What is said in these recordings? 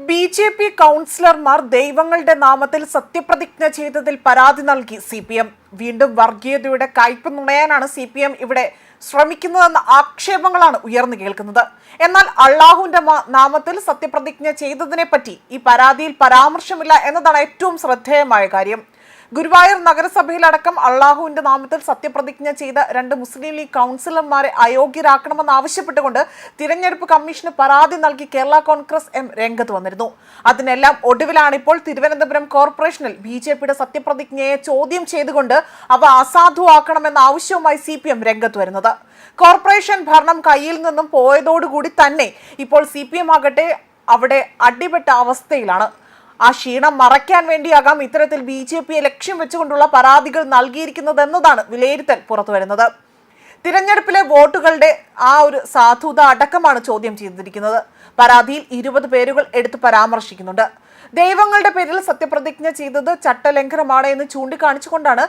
BJP. കൗൺസിലർമാർ ദൈവങ്ങളുടെ നാമത്തിൽ സത്യപ്രതിജ്ഞ ചെയ്തതിൽ പരാതി നൽകി CPM. വീണ്ടും വർഗീയതയുടെ കയ്പ് നുണയാനാണ് CPM ഇവിടെ ശ്രമിക്കുന്നതെന്ന ആക്ഷേപങ്ങളാണ് ഉയർന്നു കേൾക്കുന്നത്. എന്നാൽ അള്ളാഹുവിന്റെ നാമത്തിൽ സത്യപ്രതിജ്ഞ ചെയ്തതിനെപ്പറ്റി ഈ പരാതിയിൽ പരാമർശമില്ല എന്നതാണ് ഏറ്റവും ശ്രദ്ധേയമായ കാര്യം. ഗുരുവായൂർ നഗരസഭയിലടക്കം അള്ളാഹുവിന്റെ നാമത്തിൽ സത്യപ്രതിജ്ഞ ചെയ്ത 2 മുസ്ലിം ലീഗ് കൗൺസിലർമാരെ അയോഗ്യരാക്കണമെന്നാവശ്യപ്പെട്ടുകൊണ്ട് തിരഞ്ഞെടുപ്പ് കമ്മീഷന് പരാതി നൽകി കേരള കോൺഗ്രസ് എം രംഗത്ത് വന്നിരുന്നു. അതിനെല്ലാം ഒടുവിലാണ് ഇപ്പോൾ തിരുവനന്തപുരം കോർപ്പറേഷനിൽ ബി.ജെ.പിയുടെ സത്യപ്രതിജ്ഞയെ ചോദ്യം ചെയ്തുകൊണ്ട് അവ അസാധുവാക്കണമെന്ന ആവശ്യവുമായി CPM രംഗത്ത് വരുന്നത്. കോർപ്പറേഷൻ ഭരണം കയ്യിൽ നിന്നും പോയതോടുകൂടി തന്നെ ഇപ്പോൾ CPM ആകട്ടെ അവിടെ അടിപെട്ട അവസ്ഥയിലാണ്. ആ ക്ഷീണം മറയ്ക്കാൻ വേണ്ടിയാകാം ഇത്തരത്തിൽ ബി.ജെ.പിയെ ലക്ഷ്യം വെച്ചുകൊണ്ടുള്ള പരാതികൾ നൽകിയിരിക്കുന്നത് എന്നതാണ് വിലയിരുത്തൽ പുറത്തുവരുന്നത്. തിരഞ്ഞെടുപ്പിലെ വോട്ടുകളുടെ ആ ഒരു സാധുത അടക്കമാണ് ചോദ്യം ചെയ്തിരിക്കുന്നത്. പരാതിയിൽ 20 പേരുകൾ എടുത്ത് പരാമർശിക്കുന്നുണ്ട്. ദൈവങ്ങളുടെ പേരിൽ സത്യപ്രതിജ്ഞ ചെയ്തത് ചട്ടലംഘനമാണ് എന്ന് ചൂണ്ടിക്കാണിച്ചുകൊണ്ടാണ്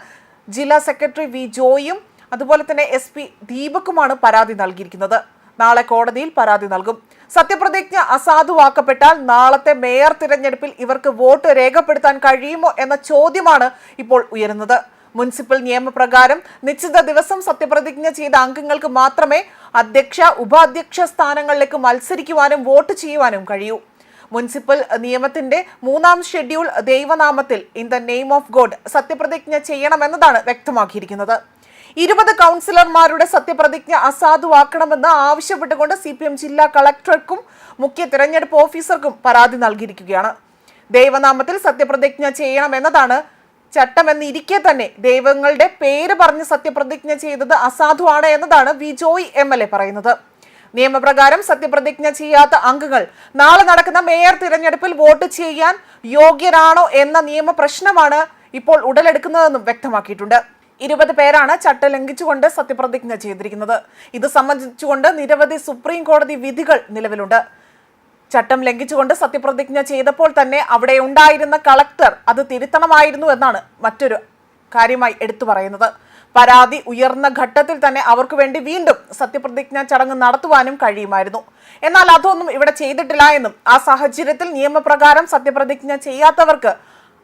ജില്ലാ സെക്രട്ടറി വി ജോയും അതുപോലെ തന്നെ SP ദീപക്കുമാണ് പരാതി നൽകിയിരിക്കുന്നത്. നാളെ കോടതിയിൽ പരാതി നൽകും. സത്യപ്രതിജ്ഞ അസാധുവാക്കപ്പെട്ടാൽ നാളത്തെ മേയർ തിരഞ്ഞെടുപ്പിൽ ഇവർക്ക് വോട്ട് രേഖപ്പെടുത്താൻ കഴിയുമോ എന്ന ചോദ്യമാണ് ഇപ്പോൾ ഉയരുന്നത്. മുനിസിപ്പൽ നിയമപ്രകാരം നിശ്ചിത ദിവസം സത്യപ്രതിജ്ഞ ചെയ്ത അംഗങ്ങൾക്ക് മാത്രമേ അധ്യക്ഷ ഉപാധ്യക്ഷ സ്ഥാനങ്ങളിലേക്ക് മത്സരിക്കുവാനും വോട്ട് ചെയ്യുവാനും കഴിയൂ. മുനിസിപ്പൽ നിയമത്തിന്റെ 3-ാം ഷെഡ്യൂൾ ദൈവനാമത്തിൽ in the name of God സത്യപ്രതിജ്ഞ ചെയ്യണമെന്നതാണ് വ്യക്തമാക്കിയിരിക്കുന്നത്. 20 കൗൺസിലർമാരുടെ സത്യപ്രതിജ്ഞ അസാധുവാക്കണമെന്ന് ആവശ്യപ്പെട്ടുകൊണ്ട് CPM ജില്ലാ കളക്ടർക്കും മുഖ്യ തിരഞ്ഞെടുപ്പ് ഓഫീസർക്കും പരാതി നൽകിയിരിക്കുകയാണ്. ദൈവനാമത്തിൽ സത്യപ്രതിജ്ഞ ചെയ്യണമെന്നതാണ് ചട്ടമെന്നിരിക്കെ തന്നെ ദൈവങ്ങളുടെ പേര് പറഞ്ഞ് സത്യപ്രതിജ്ഞ ചെയ്തത് അസാധുവാണ് എന്നതാണ് വി ജോയ് MLA പറയുന്നത്. നിയമപ്രകാരം സത്യപ്രതിജ്ഞ ചെയ്യാത്ത അംഗങ്ങൾ നാളെ നടക്കുന്ന മേയർ തിരഞ്ഞെടുപ്പിൽ വോട്ട് ചെയ്യാൻ യോഗ്യരാണോ എന്ന നിയമപ്രശ്നമാണ് ഇപ്പോൾ ഉടലെടുക്കുന്നതെന്നും വ്യക്തമാക്കിയിട്ടുണ്ട്. 20 പേരാണ് ചട്ടം ലംഘിച്ചുകൊണ്ട് സത്യപ്രതിജ്ഞ ചെയ്തിരിക്കുന്നത്. ഇത് സംബന്ധിച്ചുകൊണ്ട് നിരവധി സുപ്രീം കോടതി വിധികൾ നിലവിലുണ്ട്. ചട്ടം ലംഘിച്ചുകൊണ്ട് സത്യപ്രതിജ്ഞ ചെയ്തപ്പോൾ തന്നെ അവിടെ ഉണ്ടായിരുന്ന കളക്ടർ അത് തിരുത്തണമായിരുന്നു എന്നാണ് മറ്റൊരു കാര്യമായി എടുത്തു പറയുന്നത്. പരാതി ഉയർന്ന ഘട്ടത്തിൽ തന്നെ അവർക്ക് വേണ്ടി വീണ്ടും സത്യപ്രതിജ്ഞ ചടങ്ങ് നടത്തുവാനും കഴിയുമായിരുന്നു. എന്നാൽ അതൊന്നും ഇവിടെ ചെയ്തിട്ടില്ല എന്നും ആ സാഹചര്യത്തിൽ നിയമപ്രകാരം സത്യപ്രതിജ്ഞ ചെയ്യാത്തവർക്ക്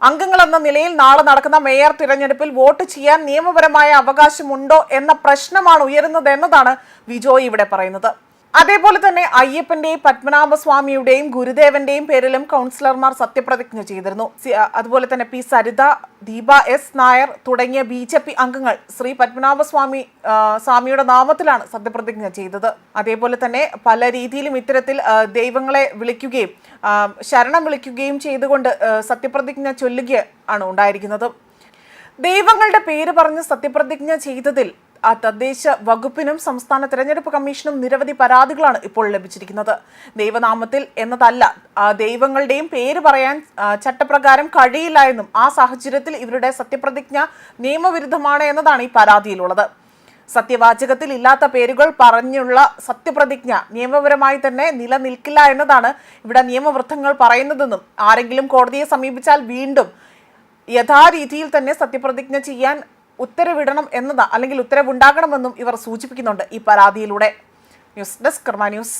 അംഗങ്ങളെന്ന നിലയിൽ നാളെ നടക്കുന്ന മേയർ തിരഞ്ഞെടുപ്പിൽ വോട്ട് ചെയ്യാൻ നിയമപരമായ അവകാശമുണ്ടോ എന്ന പ്രശ്നമാണ് ഉയരുന്നത് എന്നതാണ് വിജോയ് ഇവിടെ പറയുന്നത്. അതേപോലെ തന്നെ അയ്യപ്പന്റെയും പത്മനാഭസ്വാമിയുടെയും ഗുരുദേവന്റെയും പേരിലും കൗൺസിലർമാർ സത്യപ്രതിജ്ഞ ചെയ്തിരുന്നു. അതുപോലെ തന്നെ P. സരിത, ദീപ S. നായർ തുടങ്ങിയ B.J.P. അംഗങ്ങൾ ശ്രീ പത്മനാഭസ്വാമിയുടെ നാമത്തിലാണ് സത്യപ്രതിജ്ഞ ചെയ്തത്. അതേപോലെ തന്നെ പല രീതിയിലും ഇത്തരത്തിൽ ദൈവങ്ങളെ വിളിക്കുകയും ശരണം വിളിക്കുകയും ചെയ്തുകൊണ്ട് സത്യപ്രതിജ്ഞ ചൊല്ലുക ആണ് ഉണ്ടായിരിക്കുന്നത്. ദൈവങ്ങളുടെ പേര് പറഞ്ഞ് സത്യപ്രതിജ്ഞ ചെയ്തതിൽ ആ തദ്ദേശ വകുപ്പിനും സംസ്ഥാന തെരഞ്ഞെടുപ്പ് കമ്മീഷനും നിരവധി പരാതികളാണ് ഇപ്പോൾ ലഭിച്ചിരിക്കുന്നത്. ദൈവനാമത്തിൽ എന്നതല്ല, ദൈവങ്ങളുടെയും പേര് പറയാൻ ചട്ടപ്രകാരം കഴിയില്ല എന്നും ആ സാഹചര്യത്തിൽ ഇവരുടെ സത്യപ്രതിജ്ഞ നിയമവിരുദ്ധമാണ് എന്നതാണ് ഈ പരാതിയിലുള്ളത്. സത്യവാചകത്തിൽ ഇല്ലാത്ത പേരുകൾ പറഞ്ഞുള്ള സത്യപ്രതിജ്ഞ നിയമപരമായി തന്നെ നിലനിൽക്കില്ല എന്നതാണ് ഇവിടെ നിയമവൃത്തങ്ങൾ പറയുന്നതെന്നും ആരെങ്കിലും കോടതിയെ സമീപിച്ചാൽ വീണ്ടും യഥാരീതിയിൽ തന്നെ സത്യപ്രതിജ്ഞ ചെയ്യാൻ ഉത്തരവിടണം എന്നതാ അല്ലെങ്കിൽ ഉത്തരവുണ്ടാകണമെന്നും ഇവർ സൂചിപ്പിക്കുന്നുണ്ട് ഈ പരാതിയിലൂടെ. ന്യൂസ് ഡെസ്ക് കർമ്മ ന്യൂസ്.